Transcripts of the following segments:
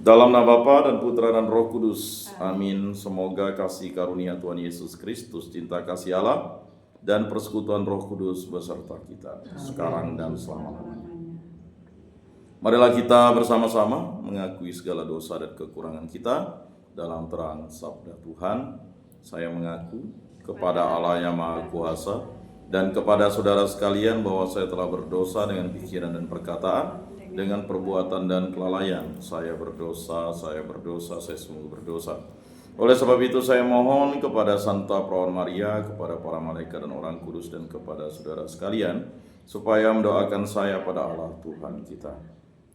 Dalam nama Bapa dan Putra dan Roh Kudus. Amin. Semoga kasih karunia Tuhan Yesus Kristus, cinta kasih Allah, dan persekutuan Roh Kudus beserta kita sekarang dan selama-lamanya. Marilah kita bersama-sama mengakui segala dosa dan kekurangan kita dalam terang sabda Tuhan. Saya mengaku kepada Allah yang Maha Kuasa dan kepada saudara sekalian bahwa saya telah berdosa dengan pikiran dan perkataan, dengan perbuatan dan kelalaian. Saya berdosa, saya sungguh berdosa. Oleh sebab itu saya mohon kepada Santa Perawan Maria, kepada para malaikat dan orang kudus, dan kepada saudara sekalian, supaya mendoakan saya pada Allah Tuhan kita.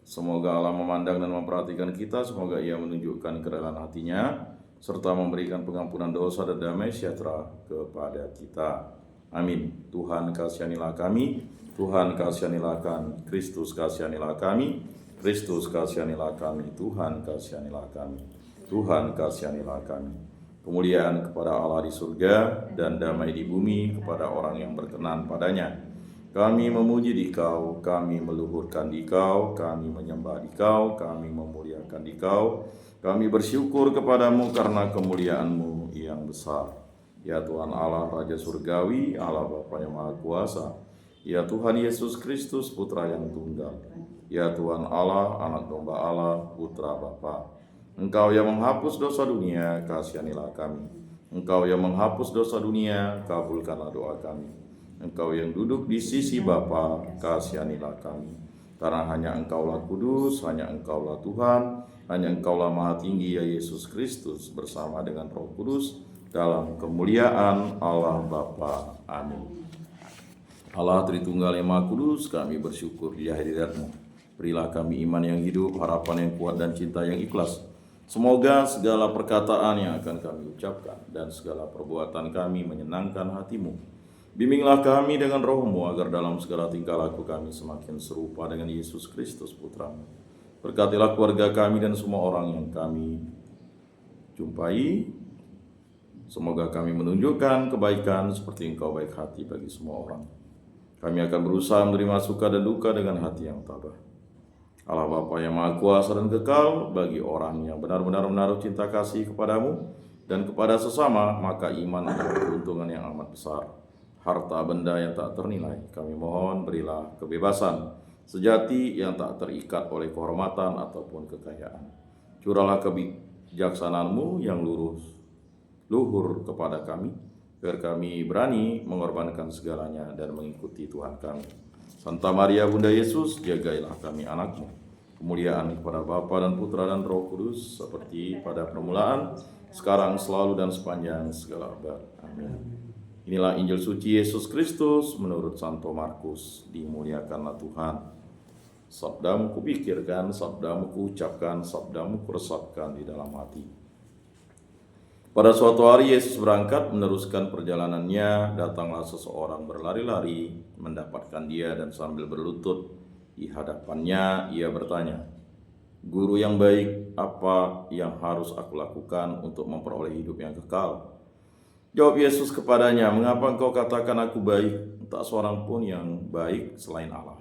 Semoga Allah memandang dan memperhatikan kita, semoga Ia menunjukkan kerelaan hatinya, serta memberikan pengampunan dosa dan damai sejahtera kepada kita. Amin. Tuhan kasihanilah kami, Tuhan kasihanilah kami, Kristus kasihanilah kami, Kristus kasihanilah kami, Tuhan kasihanilah kami, Tuhan kasihanilah kami. Kemuliaan kepada Allah di surga dan damai di bumi kepada orang yang berkenan padanya. Kami memuji Dikau, kami meluhurkan Dikau, kami menyembah Dikau, kami memuliakan Dikau. Kami bersyukur kepadamu karena kemuliaan-Mu yang besar. Ya Tuhan Allah Raja Surgawi, Allah Bapa yang Maha Kuasa. Ya Tuhan Yesus Kristus, Putra yang tunggal. Ya Tuhan Allah, Anak Domba Allah, Putra Bapa. Engkau yang menghapus dosa dunia, kasihanilah kami. Engkau yang menghapus dosa dunia, kabulkanlah doa kami. Engkau yang duduk di sisi Bapa, kasihanilah kami. Karena hanya Engkaulah kudus, hanya Engkaulah Tuhan, hanya Engkaulah Maha Tinggi, ya Yesus Kristus, bersama dengan Roh Kudus, dalam kemuliaan Allah Bapa. Amin. Allah Tritunggal yang Maha Kudus, kami bersyukur di hadirat-Mu. Berilah kami iman yang hidup, harapan yang kuat, dan cinta yang ikhlas. Semoga segala perkataan yang akan kami ucapkan dan segala perbuatan kami menyenangkan hati-Mu. Bimbinglah kami dengan Roh-Mu agar dalam segala tingkah laku kami semakin serupa dengan Yesus Kristus Putra-Mu. Berkatilah keluarga kami dan semua orang yang kami jumpai. Semoga kami menunjukkan kebaikan seperti Engkau baik hati bagi semua orang. Kami akan berusaha menerima suka dan duka dengan hati yang tabah. Allah Bapa yang Maha Kuasa dan kekal, bagi orang yang benar-benar menaruh cinta kasih kepadamu dan kepada sesama, maka iman adalah keuntungan yang amat besar. Harta benda yang tak ternilai, kami mohon berilah kebebasan sejati yang tak terikat oleh kehormatan ataupun kekayaan. Curahlah kebijaksanaan-Mu yang luhur kepada kami, biar kami berani mengorbankan segalanya dan mengikuti Tuhan kami. Santa Maria Bunda Yesus, jagailah kami anak-Mu. Kemuliaan kepada Bapa dan Putra dan Roh Kudus, seperti pada permulaan, sekarang, selalu, dan sepanjang segala abad. Amin. Inilah Injil suci Yesus Kristus menurut Santo Markus. Dimuliakanlah Tuhan. Sabdamu kupikirkan, sabdamu kuucapkan, sabdamu kuresapkan di dalam hati. Pada suatu hari Yesus berangkat meneruskan perjalanannya. Datanglah seseorang berlari-lari mendapatkan dia, dan sambil berlutut di hadapannya ia bertanya, "Guru yang baik, apa yang harus aku lakukan untuk memperoleh hidup yang kekal?" Jawab Yesus kepadanya, "Mengapa engkau katakan aku baik? Tak seorang pun yang baik selain Allah.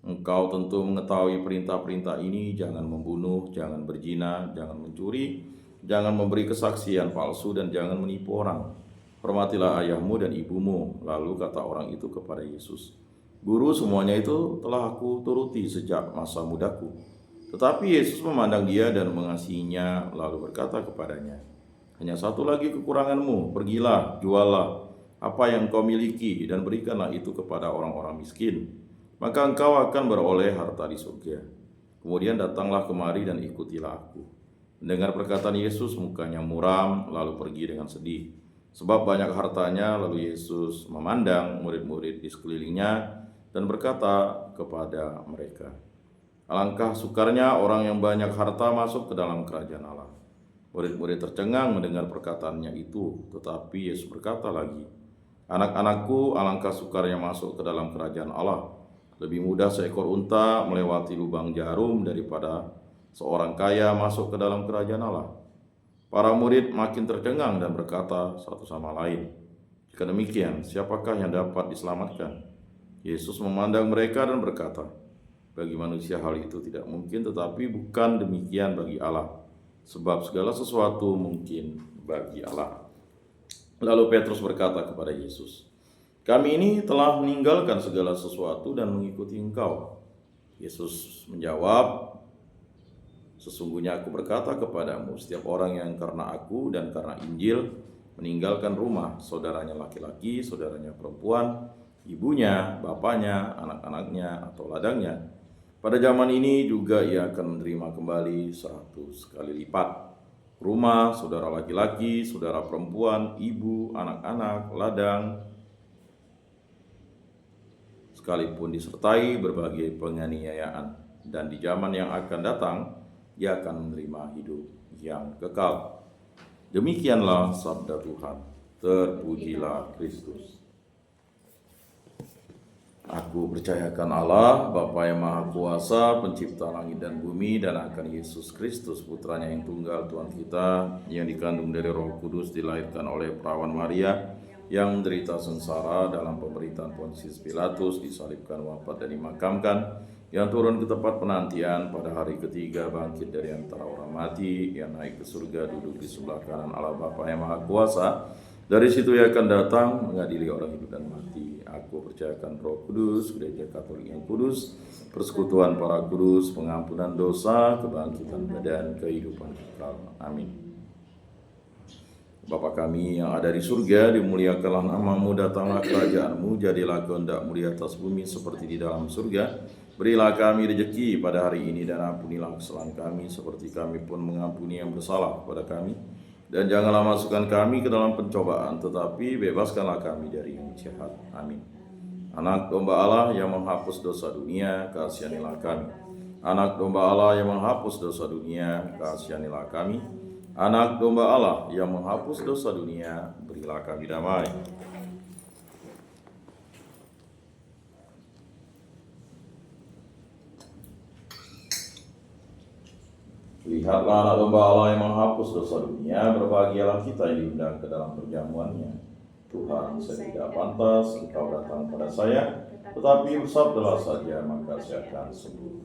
Engkau tentu mengetahui perintah-perintah ini, jangan membunuh, jangan berzina, jangan mencuri, jangan memberi kesaksian palsu, dan jangan menipu orang. Hormatilah ayahmu dan ibumu." Lalu kata orang itu kepada Yesus, "Guru, semuanya itu telah aku turuti sejak masa mudaku." Tetapi Yesus memandang dia dan mengasihinya, lalu berkata kepadanya, "Hanya satu lagi kekuranganmu, pergilah, juallah apa yang kau miliki dan berikanlah itu kepada orang-orang miskin. Maka engkau akan beroleh harta di surga. Kemudian datanglah kemari dan ikutilah aku." Mendengar perkataan Yesus, mukanya muram, lalu pergi dengan sedih, sebab banyak hartanya. Lalu Yesus memandang murid-murid di sekelilingnya dan berkata kepada mereka, "Alangkah sukarnya orang yang banyak harta masuk ke dalam kerajaan Allah." Murid-murid tercengang mendengar perkataannya itu, tetapi Yesus berkata lagi, "Anak-anakku, alangkah sukarnya masuk ke dalam kerajaan Allah. Lebih mudah seekor unta melewati lubang jarum daripada seorang kaya masuk ke dalam kerajaan Allah." Para murid makin tercengang dan berkata satu sama lain, "Jika demikian, siapakah yang dapat diselamatkan?" Yesus memandang mereka dan berkata, Bagi manusia hal itu tidak mungkin, tetapi bukan demikian bagi Allah. Sebab segala sesuatu mungkin bagi Allah. Lalu Petrus berkata kepada Yesus, "Kami ini telah meninggalkan segala sesuatu dan mengikuti Engkau." Yesus menjawab, "Sesungguhnya aku berkata kepadamu, setiap orang yang karena aku dan karena Injil meninggalkan rumah, saudaranya laki-laki, saudaranya perempuan, ibunya, bapaknya, anak-anaknya, atau ladangnya, pada zaman ini juga ia akan menerima kembali 100 kali lipat. Rumah, saudara laki-laki, saudara perempuan, ibu, anak-anak, ladang, sekalipun disertai berbagai penganiayaan. Dan di zaman yang akan datang, ia akan menerima hidup yang kekal." Demikianlah sabda Tuhan. Terpujilah Kristus. Aku percayakan Allah, Bapa yang Maha Kuasa, pencipta langit dan bumi, dan akan Yesus Kristus, putranya yang tunggal, Tuhan kita, yang dikandung dari Roh Kudus, dilahirkan oleh perawan Maria, yang menderita sengsara dalam pemerintahan Pontius Pilatus, disalibkan, wafat, dan dimakamkan, yang turun ke tempat penantian, pada hari ketiga bangkit dari antara orang mati, yang naik ke surga, duduk di sebelah kanan Allah Bapa yang Maha Kuasa. Dari situ ia akan datang mengadili orang hidup dan mati. Aku percayakan Roh Kudus, Gereja Katolik yang kudus, persekutuan para kudus, pengampunan dosa, kebangkitan badan, kehidupan kekal. Amin. Bapa kami yang ada di surga, dimuliakanlah namamu, datanglah kerajaanmu, jadilah kehendakmu di atas bumi seperti di dalam surga. Berilah kami rezeki pada hari ini, dan ampunilah kesalahan kami seperti kami pun mengampuni yang bersalah kepada kami. Dan janganlah masukkan kami ke dalam pencobaan, tetapi bebaskanlah kami dari yang jahat. Amin. Anak domba Allah yang menghapus dosa dunia, kasihanilah kami. Anak domba Allah yang menghapus dosa dunia, kasihanilah kami. Anak domba Allah yang menghapus dosa dunia, berilah kami damai. Lihatlah anak domba Allah yang menghapus dosa dunia, berbahagialah kita yang diundang ke dalam perjamuannya. Tuhan, saya tidak pantas Engkau datang pada saya, tetapi bersabdalah saja, maka saya akan sembuh.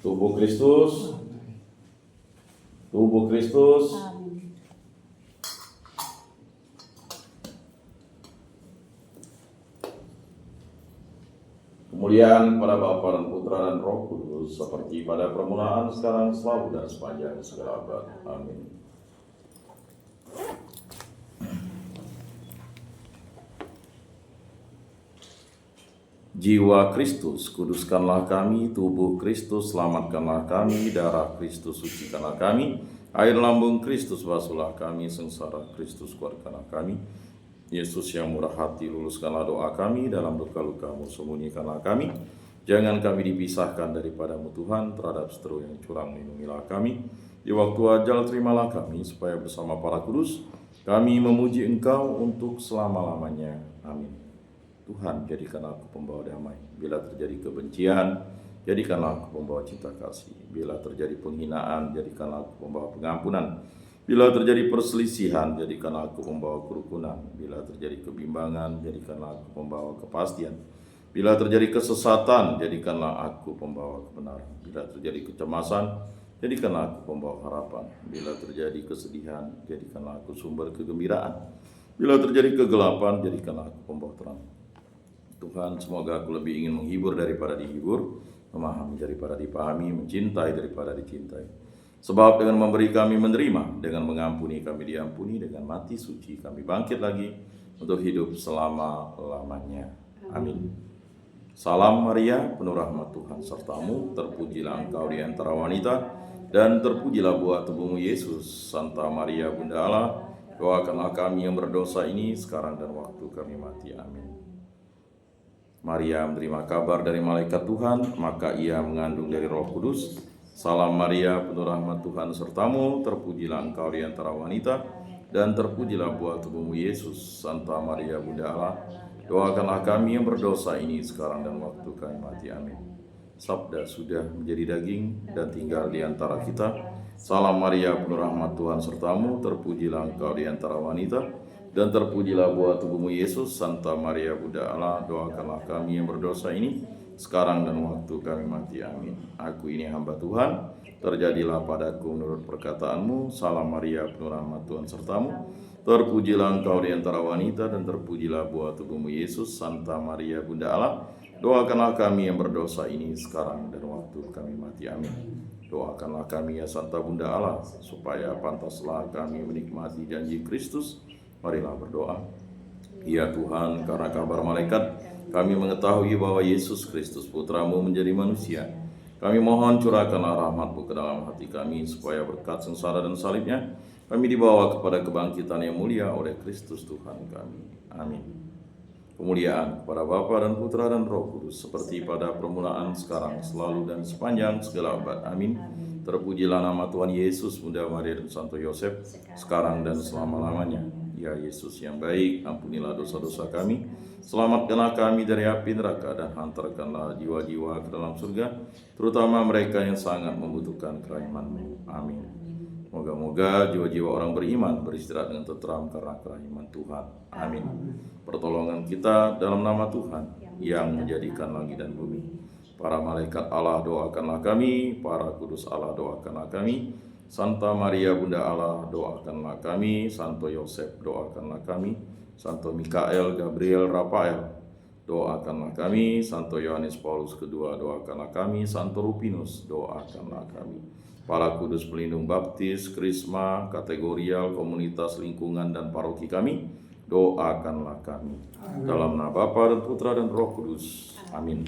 Tubuh Kristus, tubuh Kristus. Kemuliaan pada Bapa dan Putra dan Roh Kudus, seperti pada permulaan, sekarang, selalu, dan sepanjang segala abad. Amin. Jiwa Kristus, kuduskanlah kami. Tubuh Kristus, selamatkanlah kami. Darah Kristus, sucikanlah kami. Air lambung Kristus, basuhlah kami. Sengsara Kristus, kuatkanlah kami. Yesus yang murah hati, luluskanlah doa kami. Dalam luka-luka-Mu, sembunyikanlah kami. Jangan kami dipisahkan daripadamu Tuhan. Terhadap seteru yang curang, lindungilah kami. Di waktu ajal, terimalah kami, supaya bersama para kudus kami memuji Engkau untuk selama-lamanya. Amin. Tuhan, jadikanlah aku pembawa damai. Bila terjadi kebencian, jadikanlah aku pembawa cinta kasih. Bila terjadi penghinaan, jadikanlah aku pembawa pengampunan. Bila terjadi perselisihan, jadikanlah aku pembawa kerukunan. Bila terjadi kebimbangan, jadikanlah aku pembawa kepastian. Bila terjadi kesesatan, jadikanlah aku pembawa kebenaran. Bila terjadi kecemasan, jadikanlah aku pembawa harapan. Bila terjadi kesedihan, jadikanlah aku sumber kegembiraan. Bila terjadi kegelapan, jadikanlah aku pembawa terang. Tuhan, semoga aku lebih ingin menghibur daripada dihibur, memahami daripada dipahami, mencintai daripada dicintai. Sebab dengan memberi kami menerima, dengan mengampuni kami diampuni, dengan mati suci kami bangkit lagi untuk hidup selama-lamanya. Amin. Salam Maria, penuh rahmat Tuhan sertamu, terpujilah engkau di antara wanita, dan terpujilah buah tubuhmu Yesus. Santa Maria Bunda Allah, doakanlah kami yang berdosa ini sekarang dan waktu kami mati. Amin. Maria menerima kabar dari malaikat Tuhan, maka ia mengandung dari Roh Kudus. Salam Maria, penuh rahmat Tuhan sertamu, terpujilah engkau di antara wanita, dan terpujilah buah tubuhmu Yesus. Santa Maria Bunda Allah, doakanlah kami yang berdosa ini sekarang dan waktu kami mati. Amin. Sabda sudah menjadi daging dan tinggal di antara kita. Salam Maria, penuh rahmat Tuhan sertamu, terpujilah engkau di antara wanita, Dan terpujilah buah tubuhmu Yesus. Santa Maria Bunda Allah, doakanlah kami yang berdosa ini, sekarang dan waktu kami mati. Amin. Aku ini hamba Tuhan, terjadilah padaku menurut perkataanmu. Salam Maria, penuh rahmat Tuhan sertamu. Terpujilah engkau di antara wanita, dan terpujilah buah tubuhmu Yesus. Santa Maria Bunda Allah, doakanlah kami yang berdosa ini, sekarang dan waktu kami mati. Amin. Doakanlah kami ya Santa Bunda Allah, supaya pantaslah kami menikmati janji Kristus. Marilah berdoa. Ya Tuhan, karena kabar malaikat, kami mengetahui bahwa Yesus Kristus Putramu menjadi manusia. Kami mohon curahkanlah rahmat-Mu ke dalam hati kami, supaya berkat sengsara dan salibnya, kami dibawa kepada kebangkitan yang mulia oleh Kristus Tuhan kami. Amin. Kemuliaan kepada Bapa dan Putra dan Roh Kudus, seperti pada permulaan, sekarang, selalu, dan sepanjang segala abad. Amin. Terpujilah nama Tuhan Yesus, Bunda Maria dan Santo Yosef, sekarang dan selama-lamanya. Ya Yesus yang baik, ampunilah dosa-dosa kami, selamatkanlah kami dari api neraka, dan hantarkanlah jiwa-jiwa ke dalam surga, terutama mereka yang sangat membutuhkan kerahiman-Mu. Amin. Moga-moga jiwa-jiwa orang beriman beristirahat dengan tenteram karena kerahiman Tuhan. Amin. Pertolongan kita dalam nama Tuhan yang menjadikan langit dan bumi. Para malaikat Allah, doakanlah kami. Para kudus Allah, doakanlah kami. Santa Maria Bunda Allah, doakanlah kami. Santo Yosef, doakanlah kami. Santo Mikael, Gabriel, Rafael, doakanlah kami. Santo Yohanes Paulus II, doakanlah kami. Santo Rupinus, doakanlah kami. Para kudus pelindung baptis, krisma, kategorial, komunitas lingkungan, dan paroki kami, doakanlah kami. Dalam nama Bapa dan Putra dan Roh Kudus. Amin.